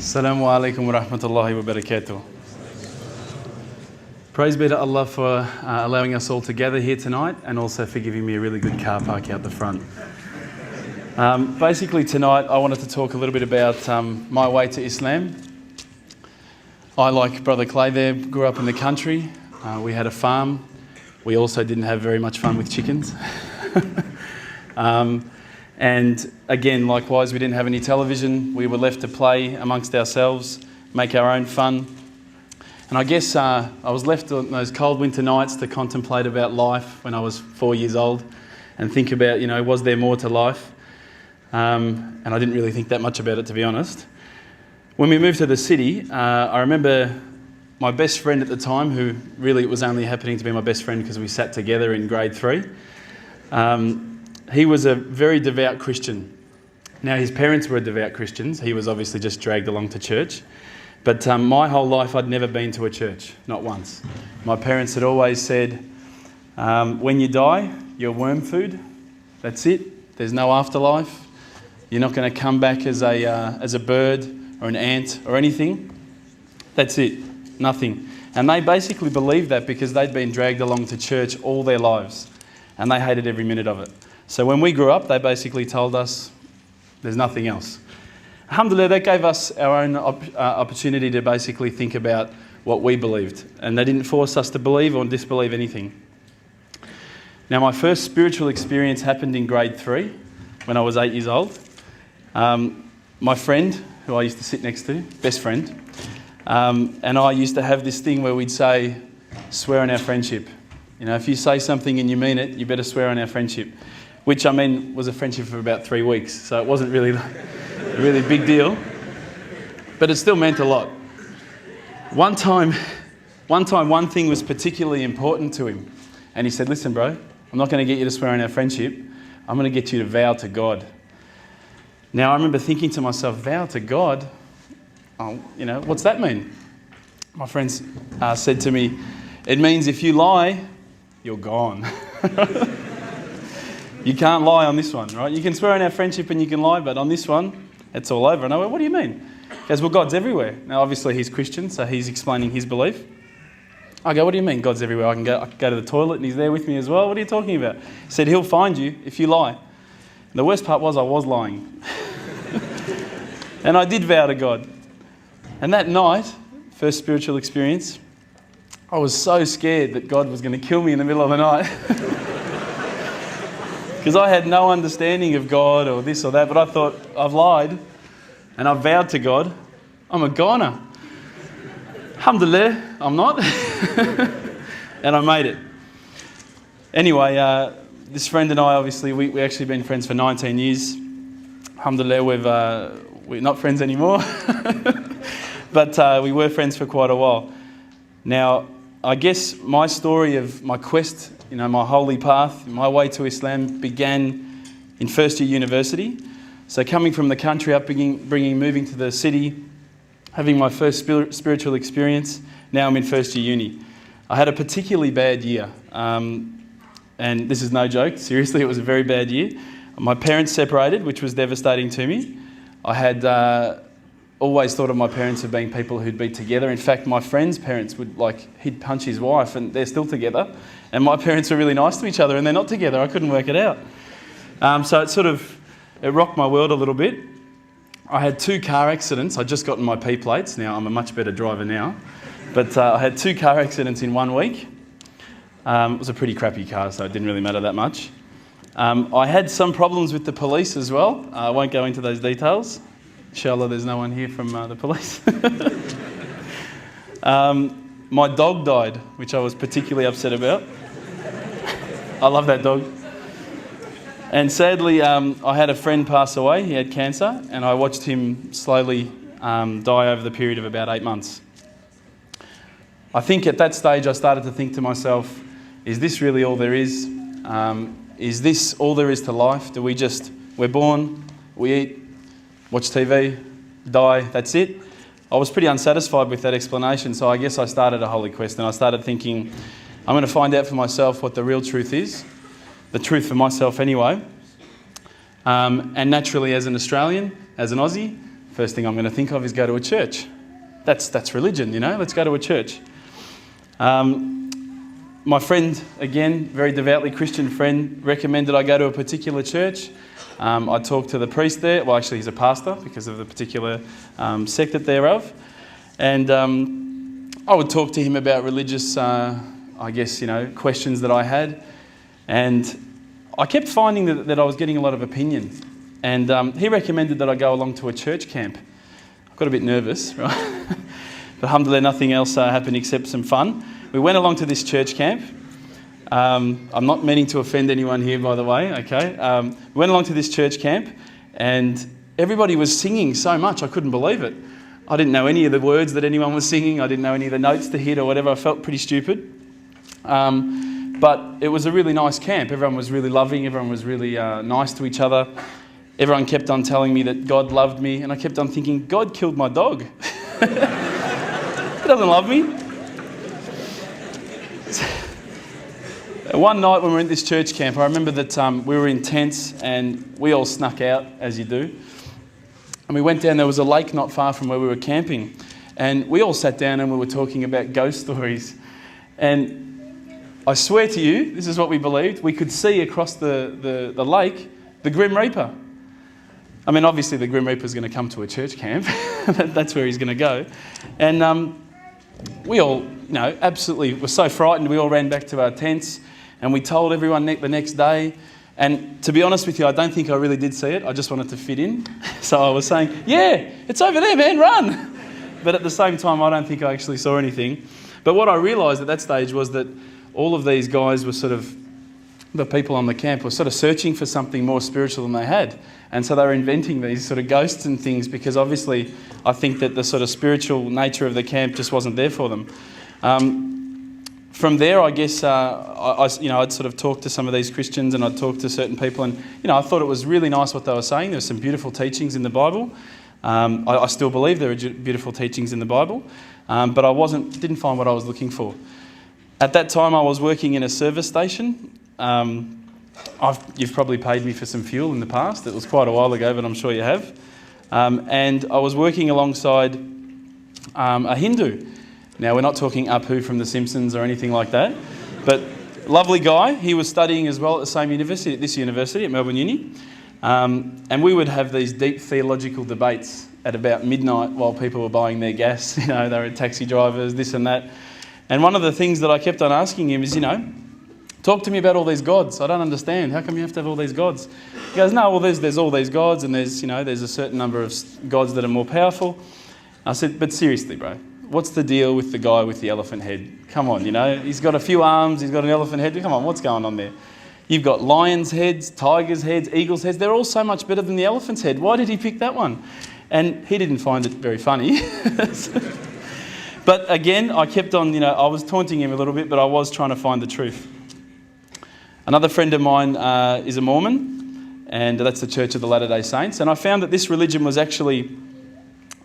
Assalamu alaikum wa rahmatullahi wa barakatuh. Praise be to Allah for allowing us all to gather here tonight and also for giving me a really good car park out the front. Basically tonight I wanted to talk a little bit about my way to Islam. I, like Brother Clay there, grew up in the country. We had a farm. We also didn't have very much fun with chickens. And again, likewise, we didn't have any television. We were left to play amongst ourselves, make our own fun. And I guess I was left on those cold winter nights to contemplate about life when I was 4 years old and think about, was there more to life? And I didn't really think that much about it, to be honest. When we moved to the city, I remember my best friend at the time, who really it was only happening to be my best friend because we sat together in grade 3. He was a very devout Christian. Now, his parents were devout Christians. He was obviously just dragged along to church. But my whole life, I'd never been to a church, not once. My parents had always said, when you die, you're worm food. That's it. There's no afterlife. You're not going to come back as a bird or an ant or anything. That's it. Nothing. And they basically believed that because they'd been dragged along to church all their lives. And they hated every minute of it. So when we grew up, they basically told us there's nothing else. Alhamdulillah, that gave us our own opportunity to basically think about what we believed. And they didn't force us to believe or disbelieve anything. Now, my first spiritual experience happened in grade 3 when I was 8 years old. My friend, who I used to sit next to, best friend, and I used to have this thing where we'd say, swear on our friendship. If you say something and you mean it, you better swear on our friendship. Which, was a friendship for about 3 weeks, so it wasn't really a really big deal. But it still meant a lot. One time, one thing was particularly important to him. And he said, listen, bro, I'm not going to get you to swear on our friendship. I'm going to get you to vow to God. Now, I remember thinking to myself, vow to God? Oh, what's that mean? My friends said to me, it means if you lie, you're gone. You can't lie on this one, right? You can swear on our friendship and you can lie, but on this one, it's all over. And I went, what do you mean? He goes, well, God's everywhere. Now, obviously, he's Christian, so he's explaining his belief. I go, what do you mean God's everywhere? I can go to the toilet and he's there with me as well. What are you talking about? He said, he'll find you if you lie. And the worst part was I was lying. And I did vow to God. And that night, first spiritual experience, I was so scared that God was going to kill me in the middle of the night. Because I had no understanding of God or this or that, but I thought, I've lied and I've vowed to God, I'm a goner. Alhamdulillah, I'm not. And I made it. Anyway, this friend and I, obviously, we actually been friends for 19 years. Alhamdulillah, we're not friends anymore. But we were friends for quite a while. Now, I guess my story of my quest, my holy path, my way to Islam began in first year university. So coming from the country up, moving to the city, having my first spiritual experience, now I'm in first year uni. I had a particularly bad year. And this is no joke, seriously, it was a very bad year. My parents separated, which was devastating to me. I had always thought of my parents as being people who'd be together. In fact, my friend's parents he'd punch his wife and they're still together. And my parents were really nice to each other and they're not together. I couldn't work it out. So it rocked my world a little bit. I had 2 car accidents. I'd just gotten my P plates. Now, I'm a much better driver now. But I had 2 car accidents in 1 week. It was a pretty crappy car, so it didn't really matter that much. I had some problems with the police as well. I won't go into those details. Inshallah, there's no one here from the police. My dog died, which I was particularly upset about. I love that dog. And sadly, I had a friend pass away. He had cancer, and I watched him slowly die over the period of about 8 months. I think at that stage I started to think to myself, is this really all there is? Is this all there is to life? We're born, we eat, watch TV, die, that's it? I was pretty unsatisfied with that explanation, so I guess I started a holy quest and I started thinking, I'm going to find out for myself what the real truth is, the truth for myself anyway. And naturally, as an Australian, as an Aussie, first thing I'm going to think of is go to a church. That's religion, you know, let's go to a church. My friend, again, very devoutly Christian friend, recommended I go to a particular church. I talked to the priest there. Well, actually, he's a pastor because of the particular sect that they're of. And I would talk to him about religious, questions that I had. And I kept finding that I was getting a lot of opinion. And he recommended that I go along to a church camp. I got a bit nervous, right? But alhamdulillah, nothing else happened except some fun. We went along to this church camp. I'm not meaning to offend anyone here, by the way, okay? We went along to this church camp and everybody was singing so much, I couldn't believe it. I didn't know any of the words that anyone was singing. I didn't know any of the notes to hit or whatever. I felt pretty stupid. But it was a really nice camp. Everyone was really loving. Everyone was really nice to each other. Everyone kept on telling me that God loved me. And I kept on thinking, God killed my dog. He doesn't love me. One night when we were in this church camp, I remember that we were in tents and we all snuck out, as you do. And we went down, there was a lake not far from where we were camping. And we all sat down and we were talking about ghost stories. And I swear to you, this is what we believed, we could see across the lake the Grim Reaper. I mean, obviously the Grim Reaper's going to come to a church camp. That's where he's going to go. And we all, absolutely were so frightened. We all ran back to our tents and we told everyone the next day. And to be honest with you, I don't think I really did see it. I just wanted to fit in. So I was saying, yeah, it's over there, man, run. But at the same time, I don't think I actually saw anything. But what I realised at that stage was that all of these guys were the people on the camp were sort of searching for something more spiritual than they had. And so they were inventing these sort of ghosts and things because obviously I think that the sort of spiritual nature of the camp just wasn't there for them. From there, I guess, I'd sort of talk to some of these Christians and I'd talk to certain people and, I thought it was really nice what they were saying. There were some beautiful teachings in the Bible. I still believe there are beautiful teachings in the Bible, but I didn't find what I was looking for. At that time, I was working in a service station. You've probably paid me for some fuel in the past. It was quite a while ago, but I'm sure you have. And I was working alongside a Hindu. Now, we're not talking Apu from The Simpsons or anything like that, but lovely guy. He was studying as well at the same university, at this university, at Melbourne Uni. And we would have these deep theological debates at about midnight while people were buying their gas. They were taxi drivers, this and that. And one of the things that I kept on asking him is, talk to me about all these gods. I don't understand. How come you have to have all these gods? He goes, no, well, there's all these gods and there's a certain number of gods that are more powerful. I said, but seriously, bro, what's the deal with the guy with the elephant head? Come on, he's got a few arms, he's got an elephant head. Come on, what's going on there? You've got lions' heads, tigers' heads, eagles' heads. They're all so much better than the elephant's head. Why did he pick that one? And he didn't find it very funny. But again, I kept on, I was taunting him a little bit, but I was trying to find the truth. Another friend of mine is a Mormon, and that's the Church of the Latter-day Saints. And I found that this religion was actually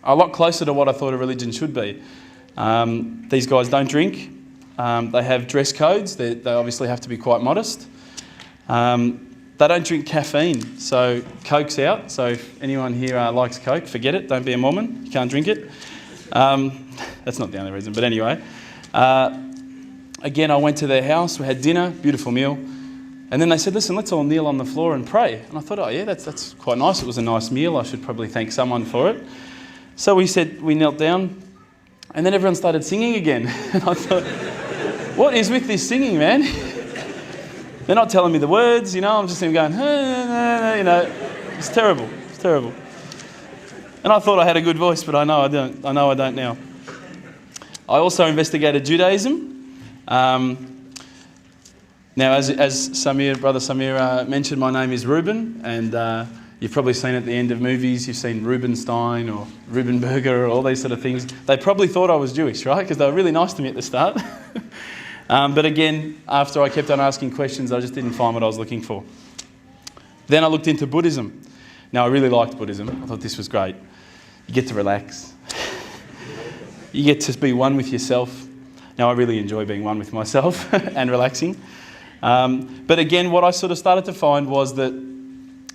a lot closer to what I thought a religion should be. These guys don't drink. They have dress codes. They obviously have to be quite modest. They don't drink caffeine, so Coke's out. So if anyone here likes Coke, forget it. Don't be a Mormon. You can't drink it. That's not the only reason, but anyway. Again, I went to their house. We had dinner, beautiful meal. And then they said, listen, let's all kneel on the floor and pray. And I thought, oh yeah, that's quite nice. It was a nice meal. I should probably thank someone for it. So we knelt down, and then everyone started singing again. And I thought, what is with this singing, man? They're not telling me the words, I'm just going, it's terrible. It's terrible. And I thought I had a good voice, but I know I don't. I know I don't now. I also investigated Judaism. Now, as Brother Samir mentioned, my name is Reuben, and you've probably seen at the end of movies, you've seen Rubenstein or Rubenberger or all these sort of things. They probably thought I was Jewish, right? Because they were really nice to me at the start. But again, after I kept on asking questions, I just didn't find what I was looking for. Then I looked into Buddhism. Now, I really liked Buddhism. I thought this was great. You get to relax. You get to be one with yourself. Now, I really enjoy being one with myself and relaxing. But again, what I sort of started to find was that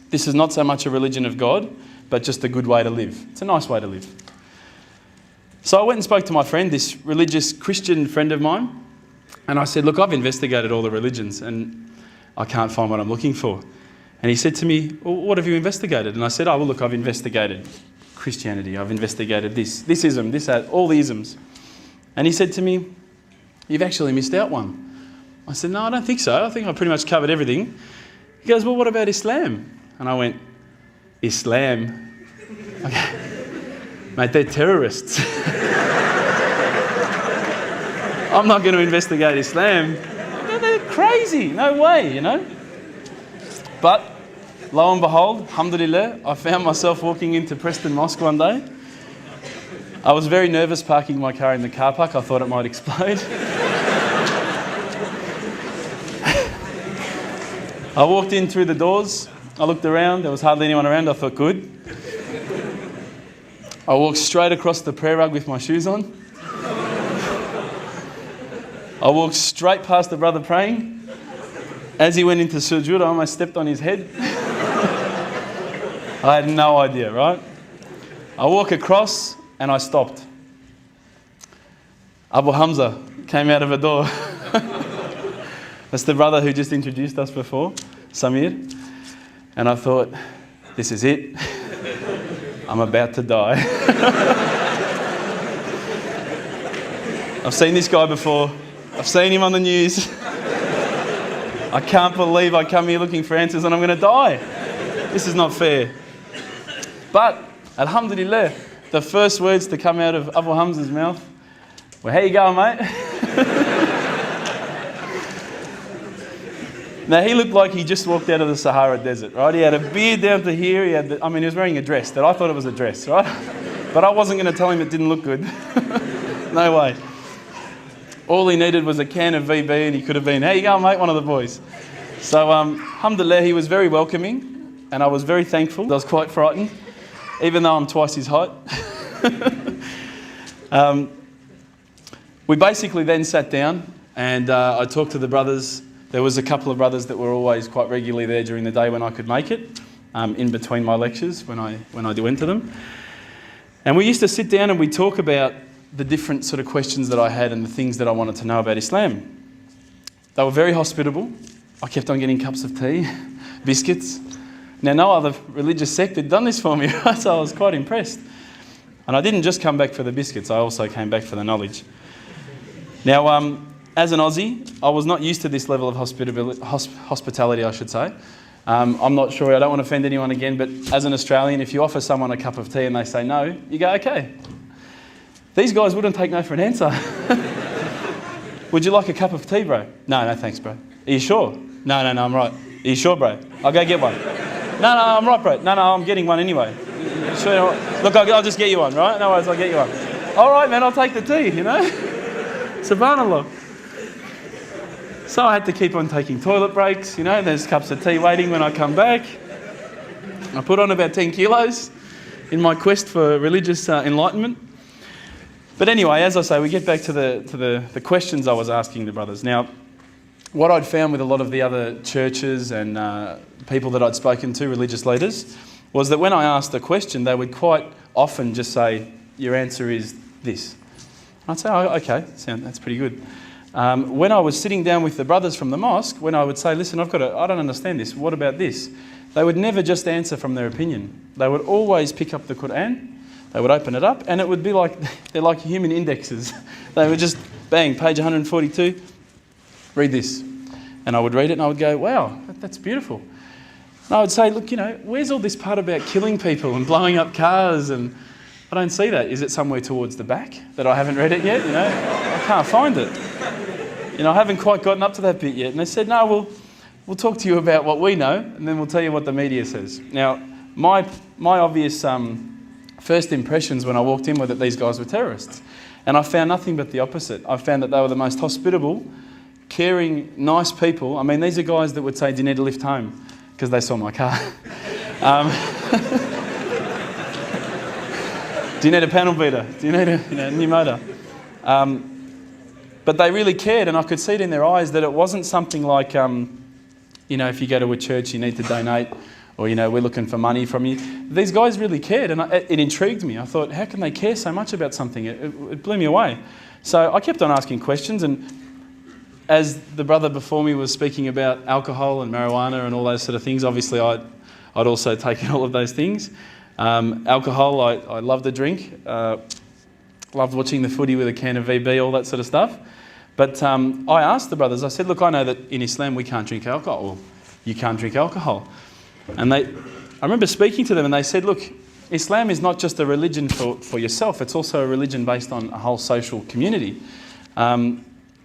this is not so much a religion of God, but just a good way to live. It's a nice way to live. So I went and spoke to my friend, this religious Christian friend of mine, and I said, look, I've investigated all the religions and I can't find what I'm looking for. And he said to me, well, what have you investigated? And I said, oh, well, look, I've investigated Christianity. I've investigated this ism, this, that, all the isms. And he said to me, you've actually missed out one. I said, no, I don't think so. I think I pretty much covered everything. He goes, well, what about Islam? And I went, Islam? Okay. Mate, they're terrorists. I'm not going to investigate Islam. They're crazy. No way, you know. But lo and behold, alhamdulillah, I found myself walking into Preston Mosque one day. I was very nervous parking my car in the car park. I thought it might explode. I walked in through the doors. I looked around. There was hardly anyone around. I thought, good. I walked straight across the prayer rug with my shoes on. I walked straight past the brother praying. As he went into sujood, I almost stepped on his head. I had no idea, right? I walk across and I stopped. Abu Hamza came out of a door. That's the brother who just introduced us before, Samir. And I thought, this is it. I'm about to die. I've seen this guy before. I've seen him on the news. I can't believe I come here looking for answers and I'm going to die. This is not fair. But, alhamdulillah, the first words to come out of Abu Hamza's mouth were, how you going, mate? Now, he looked like he just walked out of the Sahara Desert, right? He had a beard down to here. He was wearing a dress that I thought it was a dress, right? But I wasn't going to tell him it didn't look good. No way. All he needed was a can of VB and he could have been, how you going, mate? One of the boys. So, alhamdulillah, he was very welcoming and I was very thankful. I was quite frightened, even though I'm twice his height. We basically then sat down and I talked to the brothers. There was a couple of brothers that were always quite regularly there during the day when I could make it, in between my lectures when I went to them. And we used to sit down and we'd talk about the different sort of questions that I had and the things that I wanted to know about Islam. They were very hospitable. I kept on getting cups of tea, biscuits. Now, no other religious sect had done this for me, right? So I was quite impressed. And I didn't just come back for the biscuits, I also came back for the knowledge. Now, as an Aussie, I was not used to this level of hospitality, I should say. I'm not sure, I don't want to offend anyone again, but as an Australian, if you offer someone a cup of tea and they say no, you go, okay. These guys wouldn't take no for an answer. Would you like a cup of tea, bro? No, thanks, bro. Are you sure? No, I'm right. Are you sure, bro? I'll go get one. No, I'm right, bro. No, I'm getting one anyway. Sure, look, I'll just get you one, right? No worries, I'll get you one. All right, man, I'll take the tea, you know? Subhanallah. So I had to keep on taking toilet breaks, you know, there's cups of tea waiting when I come back. I put on about 10 kilos in my quest for religious enlightenment. But anyway, as I say, we get back to the questions I was asking the brothers. Now, what I'd found with a lot of the other churches and people that I'd spoken to, religious leaders, was that when I asked a question, they would quite often just say, your answer is this. I'd say, oh, okay, that's pretty good. When I was sitting down with the brothers from the mosque, when I would say, listen, I don't understand this, what about this? They would never just answer from their opinion. They would always pick up the Quran, they would open it up, and it would be like, they're like human indexes. They would just, bang, page 142, read this. And I would read it and I would go, wow, that's beautiful. And I would say, look, you know, where's all this part about killing people and blowing up cars? And I don't see that. Is it somewhere towards the back that I haven't read it yet? You know, I can't find it. You know, I haven't quite gotten up to that bit yet. And they said, no, we'll talk to you about what we know and then we'll tell you what the media says. Now, my obvious first impressions when I walked in were that these guys were terrorists. And I found nothing but the opposite. I found that they were the most hospitable, caring, nice people. I mean, these are guys that would say, do you need a lift home? Because they saw my car. Do you need a panel beater? Do you need a new motor? But they really cared, and I could see it in their eyes that it wasn't something like, you know, if you go to a church, you need to donate, or, we're looking for money from you. These guys really cared, and it intrigued me. I thought, how can they care so much about something? It blew me away. So I kept on asking questions, and as the brother before me was speaking about alcohol and marijuana and all those sort of things, obviously I'd also taken all of those things. Alcohol, I loved the drink. Loved watching the footy with a can of VB, all that sort of stuff. But I asked the brothers, I said, look, I know that in Islam we can't drink alcohol. Well, you can't drink alcohol. And I remember speaking to them, and they said, look, Islam is not just a religion for yourself, it's also a religion based on a whole social community.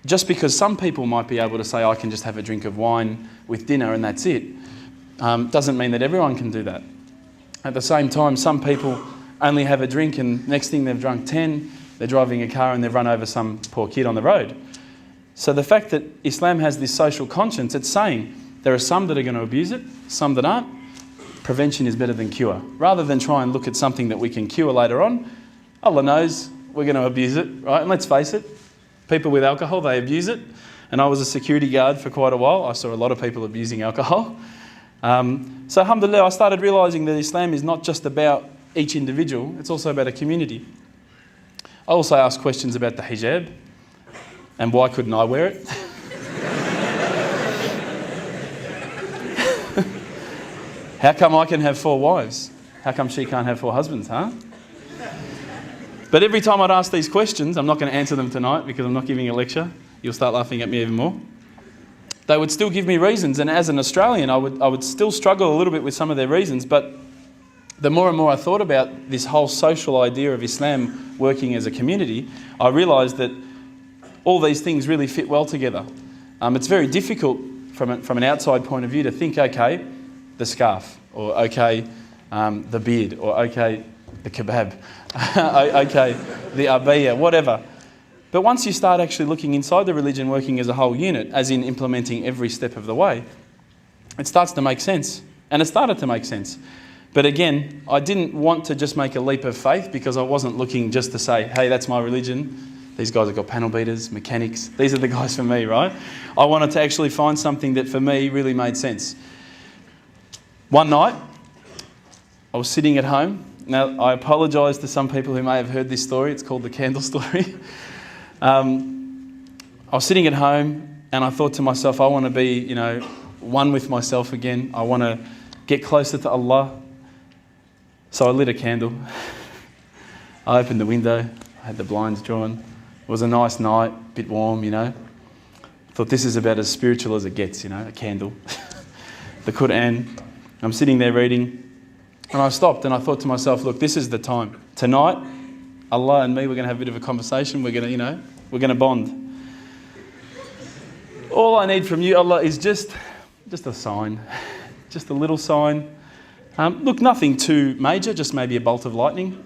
Just because some people might be able to say, I can just have a drink of wine with dinner and that's it, doesn't mean that everyone can do that. At the same time, some people only have a drink and next thing they've drunk 10, they're driving a car and they've run over some poor kid on the road. So the fact that Islam has this social conscience, it's saying there are some that are going to abuse it, some that aren't. Prevention is better than cure. Rather than try and look at something that we can cure later on, Allah knows we're going to abuse it, right? And let's face it, people with alcohol, they abuse it. And I was a security guard for quite a while. I saw a lot of people abusing alcohol. So alhamdulillah, I started realising that Islam is not just about each individual, it's also about a community. I also asked questions about the hijab and why couldn't I wear it? How come I can have 4 wives? How come she can't have 4 husbands, huh? But every time I'd ask these questions, I'm not going to answer them tonight because I'm not giving a lecture. You'll start laughing at me even more. They would still give me reasons, and as an Australian, I would still struggle a little bit with some of their reasons, but the more and more I thought about this whole social idea of Islam working as a community, I realised that all these things really fit well together. It's very difficult from an outside point of view to think, okay, the scarf, or okay, the beard, or okay, the kebab, okay, the abaya, whatever. But once you start actually looking inside the religion working as a whole unit, as in implementing every step of the way, it starts to make sense. And it started to make sense. But again, I didn't want to just make a leap of faith because I wasn't looking just to say, hey, that's my religion. These guys have got panel beaters, mechanics. These are the guys for me, right? I wanted to actually find something that for me really made sense. One night, I was sitting at home. Now, I apologise to some people who may have heard this story. It's called the candle story. I was sitting at home and I thought to myself, I want to be, one with myself again. I want to get closer to Allah. So I lit a candle. I opened the window. I had the blinds drawn. It was a nice night, a bit warm, I thought this is about as spiritual as it gets, a candle. The Quran. I'm sitting there reading. And I stopped and I thought to myself, look, this is the time. Tonight, Allah and me, we're going to have a bit of a conversation. We're going to, we're going to bond. All I need from you, Allah, is just a sign. Just a little sign. Look, nothing too major, just maybe a bolt of lightning.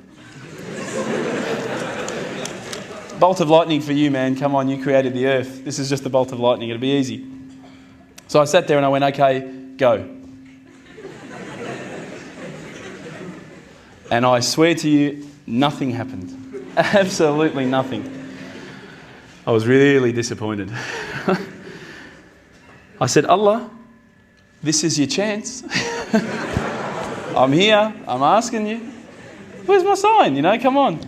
Bolt of lightning for you, man. Come on, you created the earth. This is just a bolt of lightning. It'll be easy. So I sat there and I went, okay, go. And I swear to you, nothing happened. Absolutely nothing. I was really disappointed. I said, Allah, this is your chance. I'm here, I'm asking you. Where's my sign? Come on.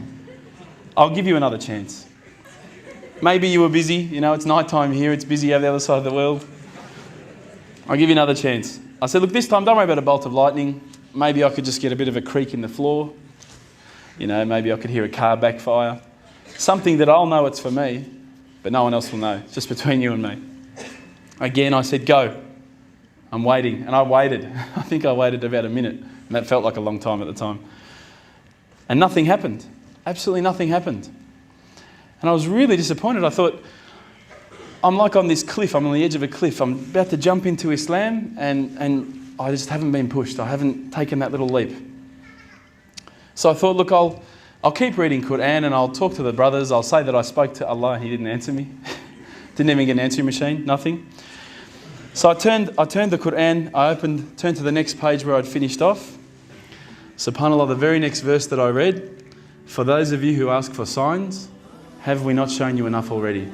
I'll give you another chance. Maybe you were busy, it's night time here, it's busy over the other side of the world. I'll give you another chance. I said, look, this time don't worry about a bolt of lightning. Maybe I could just get a bit of a creak in the floor. Maybe I could hear a car backfire. Something that I'll know it's for me, but no one else will know. It's just between you and me. Again, I said, go. I'm waiting. And I waited. I think I waited about a minute. And that felt like a long time at the time. And nothing happened. Absolutely nothing happened. And I was really disappointed. I thought, I'm like on this cliff. I'm on the edge of a cliff. I'm about to jump into Islam and I just haven't been pushed. I haven't taken that little leap. So I thought, look, I'll keep reading Quran and I'll talk to the brothers. I'll say that I spoke to Allah and He didn't answer me. Didn't even get an answering machine, nothing. So I turned the Quran, turned to the next page where I'd finished off. SubhanAllah, the very next verse that I read, for those of you who ask for signs, have we not shown you enough already?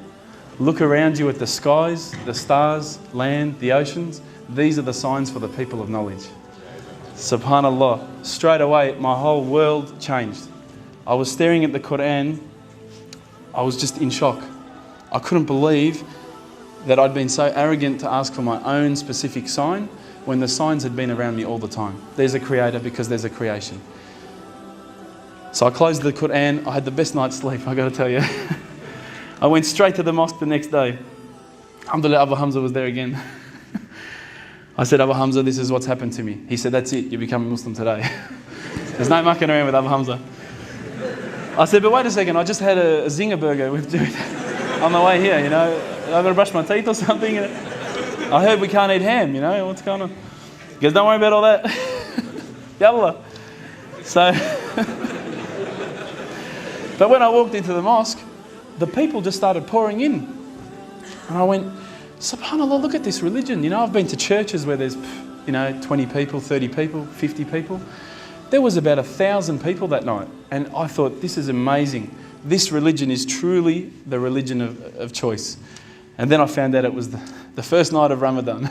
Look around you at the skies, the stars, land, the oceans. These are the signs for the people of knowledge. Subhanallah. Straight away, my whole world changed. I was staring at the Quran. I was just in shock. I couldn't believe that I'd been so arrogant to ask for my own specific sign when the signs had been around me all the time. There's a creator because there's a creation. So I closed the Quran. I had the best night's sleep, I got to tell you. I went straight to the mosque the next day. Alhamdulillah, Abu Hamza was there again. I said, Abu Hamza, this is what's happened to me. He said, that's it, you become a Muslim today. There's no mucking around with Abu Hamza. I said, but wait a second, I just had a zinger burger with Jude on the way here, you know. I got to brush my teeth or something. I heard we can't eat ham, you know, what's going on? He goes, don't worry about all that. Yallah. So, but when I walked into the mosque, the people just started pouring in. And I went, SubhanAllah, look at this religion. You know, I've been to churches where there's, 20 people, 30 people, 50 people. There was about 1,000 people that night. And I thought, this is amazing. This religion is truly the religion of choice. And then I found out it was the first night of Ramadan.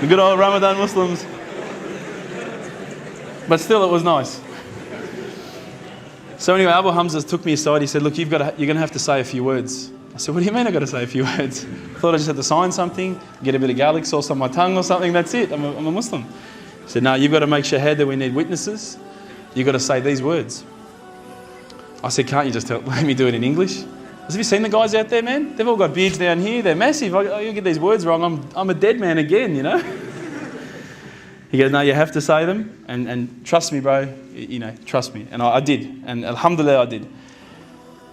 The good old Ramadan Muslims. But still, it was nice. So anyway, Abu Hamza took me aside. He said, look, you're going to have to say a few words. I said, what do you mean I've got to say a few words? I thought I just had to sign something, get a bit of garlic sauce on my tongue or something, that's it. I'm a Muslim. He said, no, you've got to make shahada, we need witnesses. You've got to say these words. I said, can't you just let me do it in English? I said, have you seen the guys out there, man? They've all got beards down here, they're massive. You get these words wrong, I'm a dead man again, you know? He goes, no, you have to say them, and trust me, bro, trust me. And I did, and alhamdulillah, I did.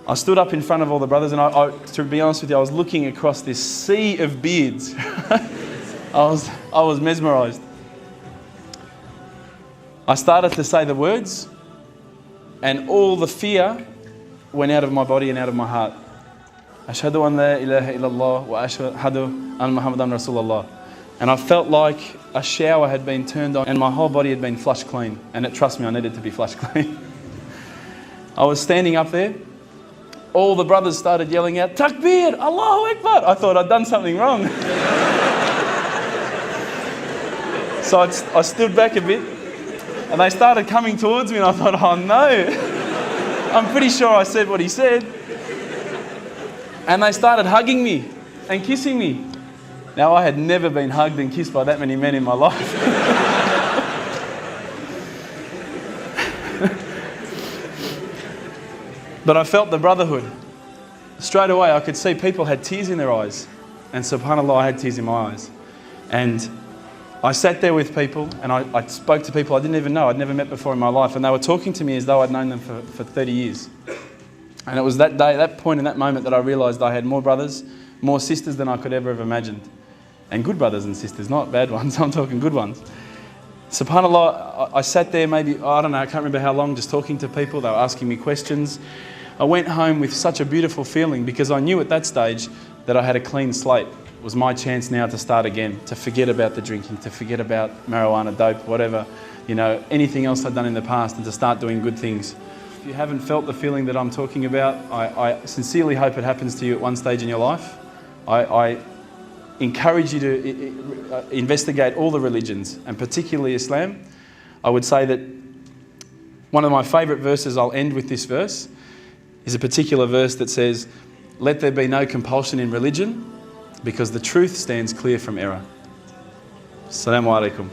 I stood up in front of all the brothers, and I, to be honest with you, I was looking across this sea of beards. I was mesmerised. I started to say the words, and all the fear went out of my body and out of my heart. Ashhadu an la ilaha illallah wa ashhadu an Muhammadan Rasulullah. And I felt like a shower had been turned on and my whole body had been flushed clean. And trust me, I needed to be flushed clean. I was standing up there. All the brothers started yelling out, Takbir, Allahu Akbar. I thought I'd done something wrong. So I stood back a bit and they started coming towards me and I thought, oh no. I'm pretty sure I said what he said. And they started hugging me and kissing me. Now, I had never been hugged and kissed by that many men in my life. But I felt the brotherhood. Straight away, I could see people had tears in their eyes. And subhanAllah, I had tears in my eyes. And I sat there with people and I spoke to people I didn't even know, I'd never met before in my life. And they were talking to me as though I'd known them for 30 years. And it was that day, that point in that moment that I realised I had more brothers, more sisters than I could ever have imagined. And good brothers and sisters, not bad ones, I'm talking good ones. SubhanAllah, I sat there maybe, I don't know, I can't remember how long, just talking to people. They were asking me questions. I went home with such a beautiful feeling because I knew at that stage that I had a clean slate. It was my chance now to start again, to forget about the drinking, to forget about marijuana, dope, whatever, anything else I'd done in the past, and to start doing good things. If you haven't felt the feeling that I'm talking about, I sincerely hope it happens to you at one stage in your life. I encourage you to investigate all the religions, and particularly Islam. I would say that one of my favourite verses, I'll end with this verse, is a particular verse that says, let there be no compulsion in religion, because the truth stands clear from error. Assalamu alaikum.